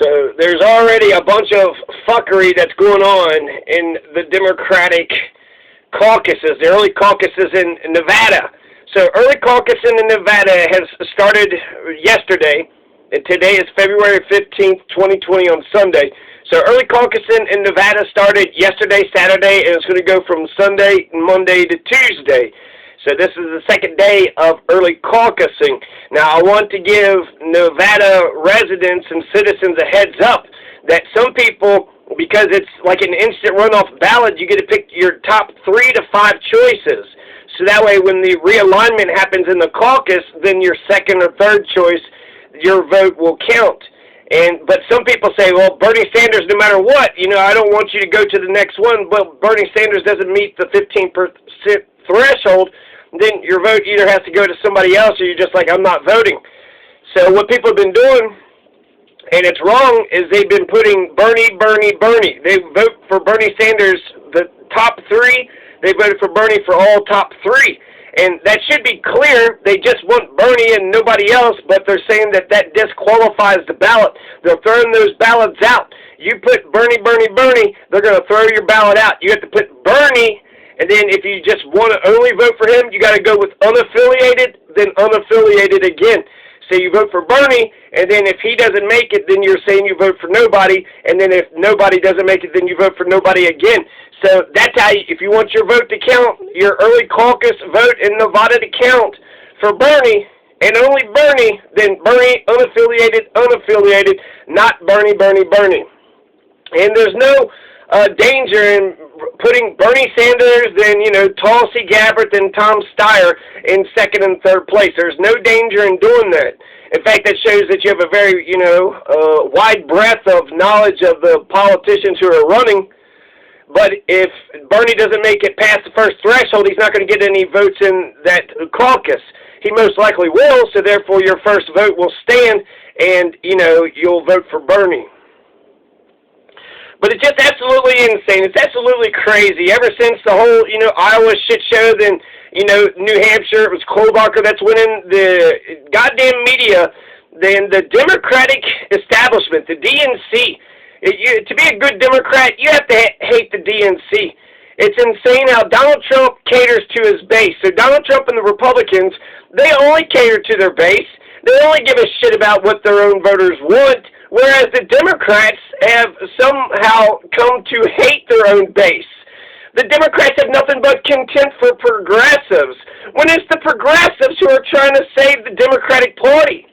So there's already a bunch of fuckery that's going on in the Democratic caucuses, the early caucuses in Nevada. So early caucus in Nevada has started yesterday, and today is February 15th, 2020 on Sunday. So early caucus in Nevada started yesterday, Saturday, and it's going to go from Sunday, Monday to Tuesday. So this is the second day of early caucusing. Now, I want to give Nevada residents and citizens a heads up that some people, because it's like an instant runoff ballot, you get to pick your top 3 to 5 choices. So that way, when the realignment happens in the caucus, then your second or third choice, your vote will count. But some people say, well, Bernie Sanders, no matter what, I don't want you to go to the next one. But Bernie Sanders doesn't meet the 15% threshold. Then your vote either has to go to somebody else or you're just like, I'm not voting. So what people have been doing, and it's wrong, is they've been putting Bernie. They vote for Bernie Sanders, the top 3. They voted for Bernie for all top 3. And that should be clear. They just want Bernie and nobody else, but they're saying that disqualifies the ballot. They're throwing those ballots out. You put Bernie, they're going to throw your ballot out. You have to put Bernie. And then if you just want to only vote for him, you got to go with unaffiliated, then unaffiliated again. So you vote for Bernie, and then if he doesn't make it, then you're saying you vote for nobody. And then if nobody doesn't make it, then you vote for nobody again. So that's how, if you want your vote to count, your early caucus vote in Nevada to count for Bernie, and only Bernie, then Bernie, unaffiliated, not Bernie. And there's no danger in putting Bernie Sanders, then, Tulsi Gabbard, and Tom Steyer in second and third place. There's no danger in doing that. In fact, that shows that you have a very, wide breadth of knowledge of the politicians who are running. But if Bernie doesn't make it past the first threshold, he's not going to get any votes in that caucus. He most likely will, so therefore your first vote will stand, and, you'll vote for Bernie. But it's just absolutely insane. It's absolutely crazy. Ever since the whole, Iowa shit show, then, New Hampshire, it was Klobuchar that's winning the goddamn media. Then the Democratic establishment, the DNC, to be a good Democrat, you have to hate the DNC. It's insane how Donald Trump caters to his base. So Donald Trump and the Republicans, they only cater to their base. They only give a shit about what their own voters want. Whereas the Democrats have somehow come to hate their own base. The Democrats have nothing but contempt for progressives, when it's the progressives who are trying to save the Democratic Party.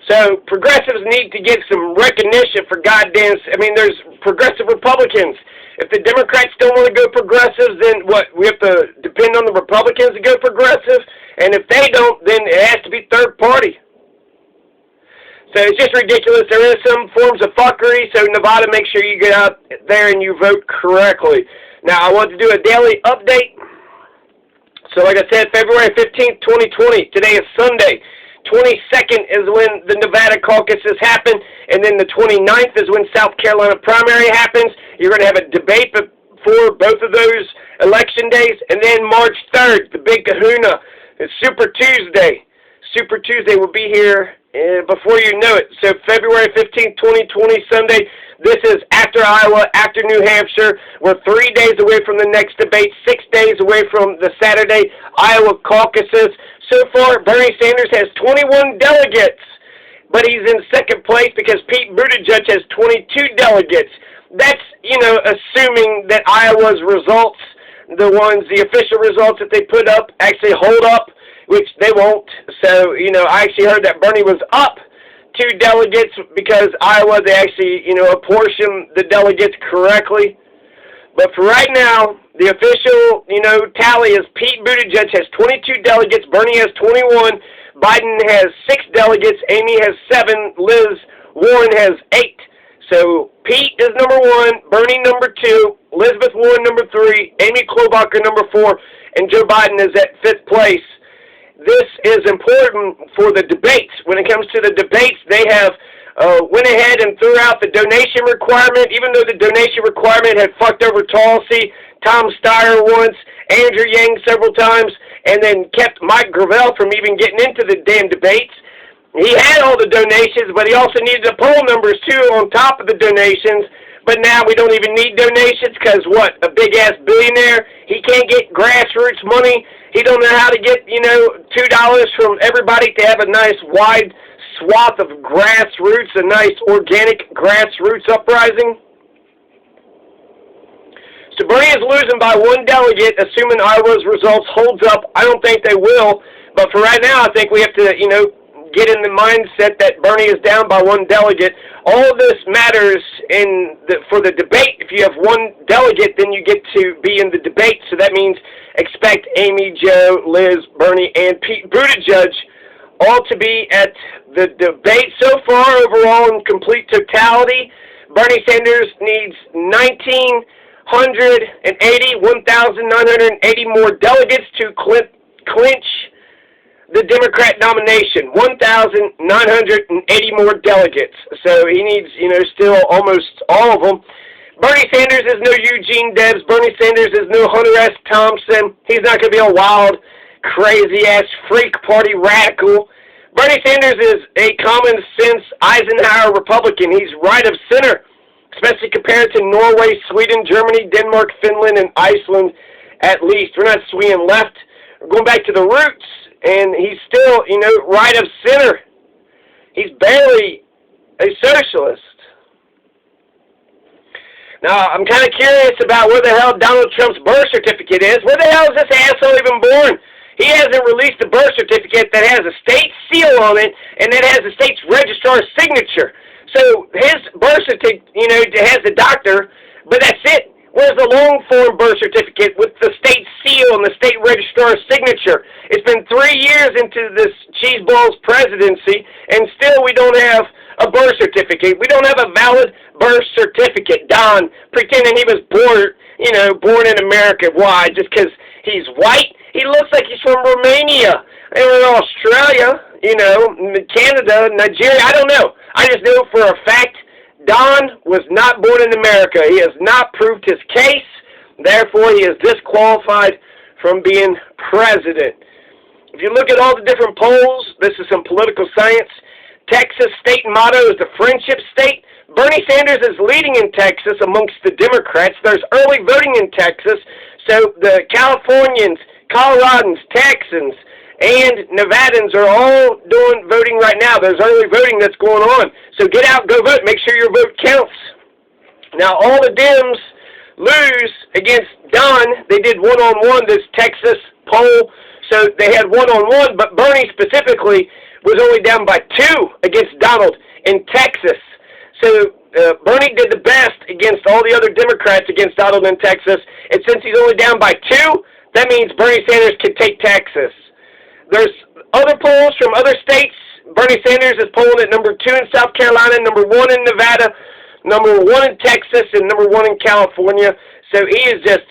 So progressives need to get some recognition for goddamn. There's progressive Republicans. If the Democrats don't want to go progressives, then what? We have to depend on the Republicans to go progressive? And if they don't, then it has to be third party. So it's just ridiculous. There is some forms of fuckery, so Nevada, make sure you get out there and you vote correctly. Now, I want to do a daily update. So like I said, February 15th, 2020. Today is Sunday. 22nd is when the Nevada caucuses happen, and then the 29th is when South Carolina primary happens. You're going to have a debate before both of those election days, and then March 3rd, the big kahuna, it's Super Tuesday. Super Tuesday will be here before you know it. So February 15th, 2020, Sunday. This is after Iowa, after New Hampshire. We're 3 days away from the next debate, 6 days away from the Saturday Iowa caucuses. So far, Bernie Sanders has 21 delegates, but he's in second place because Pete Buttigieg has 22 delegates. That's, assuming that Iowa's results, the official results that they put up, actually hold up, which they won't. So, I actually heard that Bernie was up 2 delegates because Iowa, they actually, apportioned the delegates correctly. But for right now, the official, tally is Pete Buttigieg has 22 delegates, Bernie has 21, Biden has 6 delegates, Amy has 7, Liz Warren has 8. So Pete is number 1, Bernie number 2, Elizabeth Warren number 3, Amy Klobuchar number 4, and Joe Biden is at 5th place. This is important for the debates. When it comes to the debates, they have went ahead and threw out the donation requirement, even though the donation requirement had fucked over Tulsi, Tom Steyer once, Andrew Yang several times, and then kept Mike Gravel from even getting into the damn debates. He had all the donations, but he also needed the poll numbers, too, on top of the donations. But now we don't even need donations because, what, a big-ass billionaire? He can't get grassroots money. He don't know how to get, $2 from everybody to have a nice wide swath of grassroots, a nice organic grassroots uprising. So Bernie is losing by one delegate, assuming Iowa's results holds up. I don't think they will. But for right now, I think we have to, get in the mindset that Bernie is down by one delegate. All of this matters for the debate. If you have one delegate, then you get to be in the debate. So that means expect Amy, Joe, Liz, Bernie, and Pete Buttigieg all to be at the debate. So far, overall, in complete totality, Bernie Sanders needs 1,980 more delegates to clinch the Democrat nomination. 1,980 more delegates. So he needs, still almost all of them. Bernie Sanders is no Eugene Debs. Bernie Sanders is no Hunter S. Thompson. He's not going to be a wild, crazy-ass freak party radical. Bernie Sanders is a common-sense Eisenhower Republican. He's right of center, especially compared to Norway, Sweden, Germany, Denmark, Finland, and Iceland at least. We're not swinging left. We're going back to the roots. And he's still, right of center. He's barely a socialist. Now, I'm kind of curious about where the hell Donald Trump's birth certificate is. Where the hell is this asshole even born? He hasn't released a birth certificate that has a state seal on it and that has the state's registrar's signature. So his birth certificate, has the doctor, but that's it. Where's the long-form birth certificate with the state seal and the state registrar's signature? It's been 3 years into this cheeseball's presidency, and still we don't have a birth certificate. We don't have a valid birth certificate. Don pretending he was born in America. Why? Just because he's white? He looks like he's from Romania, or Australia, Canada, Nigeria. I don't know. I just know for a fact Don was not born in America. He has not proved his case. Therefore, he is disqualified from being president. If you look at all the different polls, this is some political science. Texas state motto is the friendship state. Bernie Sanders is leading in Texas amongst the Democrats. There's early voting in Texas. So the Californians, Coloradans, Texans, and Nevadans are all doing voting right now. There's early voting that's going on. So get out, go vote. Make sure your vote counts. Now, all the Dems lose against Don. They did one-on-one, this Texas poll. So they had one-on-one, but Bernie specifically was only down by 2 against Donald in Texas. So Bernie did the best against all the other Democrats against Donald in Texas. And since he's only down by 2, that means Bernie Sanders can take Texas. There's other polls from other states. Bernie Sanders is polling at number 2 in South Carolina, number 1 in Nevada, number 1 in Texas, and number 1 in California. So he is just,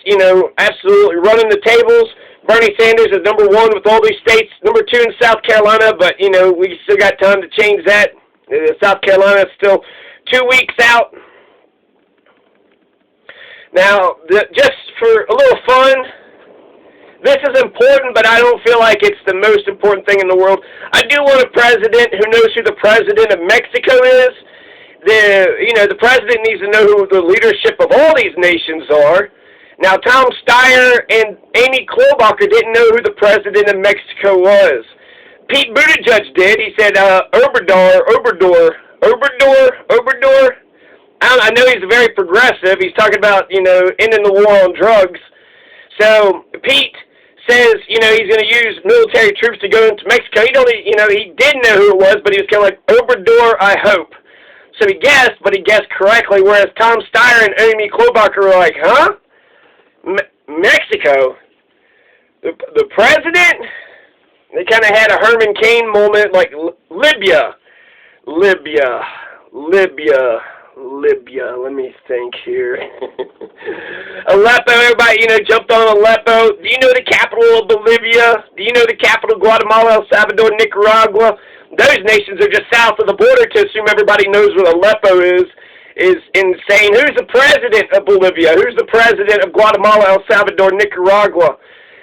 absolutely running the tables. Bernie Sanders is number 1 with all these states, number 2 in South Carolina, but, we still got time to change that. South Carolina is still 2 weeks out. Now, just for a little fun, this is important, but I don't feel like it's the most important thing in the world. I do want a president who knows who the president of Mexico is. The president needs to know who the leadership of all these nations are. Now, Tom Steyer and Amy Klobuchar didn't know who the president of Mexico was. Pete Buttigieg did. He said, Obrador. I know he's very progressive. He's talking about, ending the war on drugs. So, Pete says, he's going to use military troops to go into Mexico. He didn't know who it was, but he was kind of like, Obrador, I hope. So he guessed, but he guessed correctly, whereas Tom Steyer and Amy Klobuchar were like, huh? Mexico? The president? They kind of had a Herman Cain moment, like Libya. Let me think here. Aleppo, everybody, jumped on Aleppo. Do you know the capital of Bolivia? Do you know the capital of Guatemala, El Salvador, Nicaragua? Those nations are just south of the border. To assume everybody knows what Aleppo is insane. Who's the president of Bolivia? Who's the president of Guatemala, El Salvador, Nicaragua?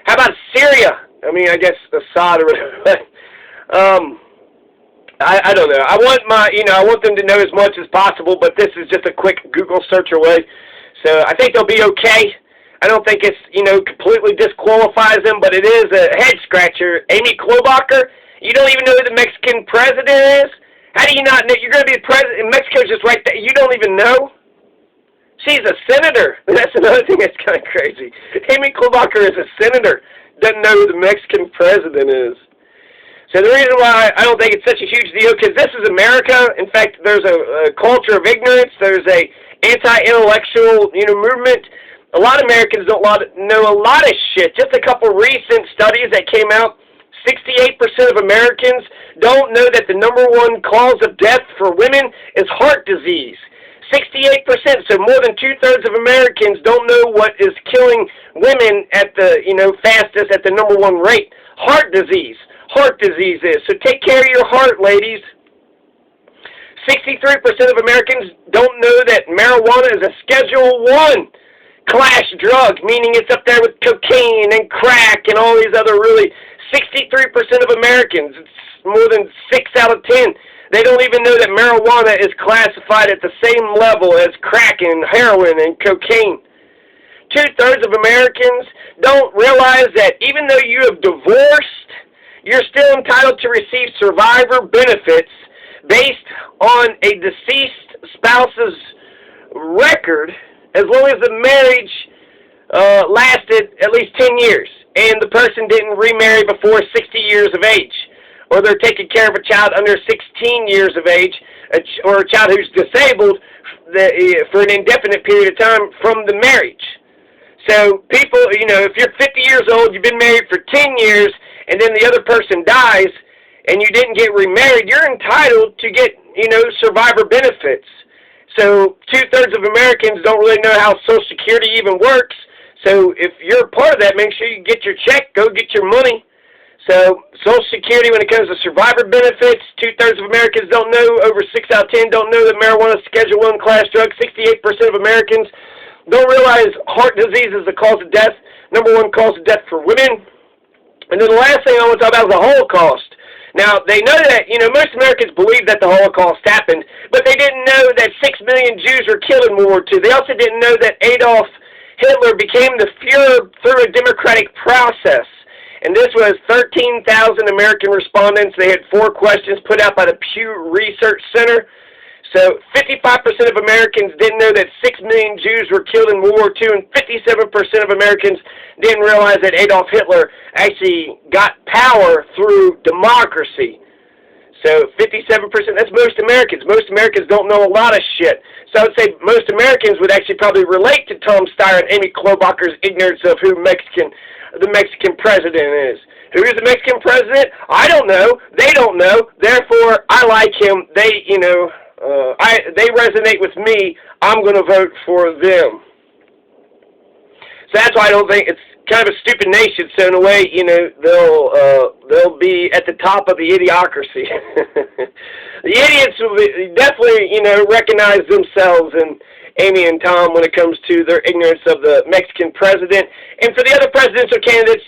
How about Syria? I mean, I guess Assad or whatever. I don't know. I want I want them to know as much as possible, but this is just a quick Google search away. So I think they'll be okay. I don't think it's, completely disqualifies them, but it is a head scratcher. Amy Klobuchar, you don't even know who the Mexican president is? How do you not know? You're going to be the president, and Mexico's just right there. You don't even know? She's a senator. That's another thing that's kind of crazy. Amy Klobuchar is a senator. Doesn't know who the Mexican president is. So the reason why I don't think it's such a huge deal, because this is America. In fact, there's a culture of ignorance. There's a anti-intellectual, movement. A lot of Americans don't know a lot of shit. Just a couple recent studies that came out, 68% of Americans don't know that the #1 cause of death for women is heart disease. 68%, so more than 2/3 of Americans don't know what is killing women at the, fastest at the #1 rate. Heart disease. Heart disease is. So take care of your heart, ladies. 63% of Americans don't know that marijuana is a Schedule I class drug, meaning it's up there with cocaine and crack and all these other 63% of Americans, it's more than 6 out of 10, they don't even know that marijuana is classified at the same level as crack and heroin and cocaine. 2/3 of Americans don't realize that even though you have divorced, you're still entitled to receive survivor benefits based on a deceased spouse's record, as long as the marriage lasted at least 10 years and the person didn't remarry before 60 years of age, or they're taking care of a child under 16 years of age, or a child who's disabled for an indefinite period of time from the marriage. So people, if you're 50 years old, you've been married for 10 years, and then the other person dies, and you didn't get remarried, you're entitled to get, survivor benefits. So 2/3 of Americans don't really know how Social Security even works. So if you're a part of that, make sure you get your check, go get your money. So Social Security, when it comes to survivor benefits, 2/3 of Americans don't know, over 6 out of 10 don't know that marijuana is a Schedule I class drug. 68% of Americans don't realize heart disease is the cause of death, #1 cause of death for women. And then the last thing I want to talk about is the Holocaust. Now, they know that, most Americans believe that the Holocaust happened, but they didn't know that 6 million Jews were killed in World War II. They also didn't know that Adolf Hitler became the Fuhrer through a democratic process. And this was 13,000 American respondents. They had 4 questions put out by the Pew Research Center. So 55% of Americans didn't know that 6 million Jews were killed in World War II, and 57% of Americans didn't realize that Adolf Hitler actually got power through democracy. So 57%, that's most Americans. Most Americans don't know a lot of shit. So I would say most Americans would actually probably relate to Tom Steyer and Amy Klobuchar's ignorance of who the Mexican president is. Who is the Mexican president? I don't know. They don't know. Therefore, I like him. They, they resonate with me. I'm going to vote for them. So that's why I don't think it's kind of a stupid nation. So in a way, they'll be at the top of the idiocracy. The idiots will definitely, recognize themselves and Amy and Tom when it comes to their ignorance of the Mexican president. And for the other presidential candidates,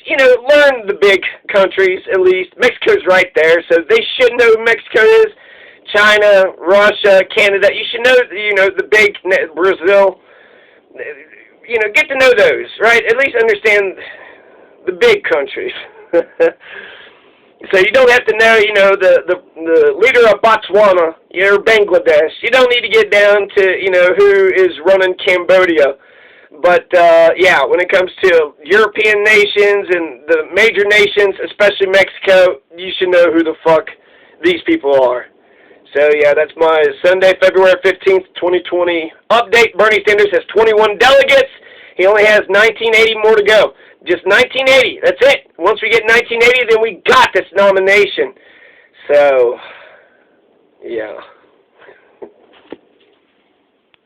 learn the big countries at least. Mexico's right there, so they should know who Mexico is. China, Russia, Canada. You should know, the big, Brazil. Get to know those, right? At least understand the big countries. So you don't have to know, the leader of Botswana, or Bangladesh. You don't need to get down to, who is running Cambodia. But, when it comes to European nations and the major nations, especially Mexico, you should know who the fuck these people are. So, that's my Sunday, February 15th, 2020 update. Bernie Sanders has 21 delegates. He only has 1980 more to go. Just 1980. That's it. Once we get 1980, then we got this nomination. So, yeah.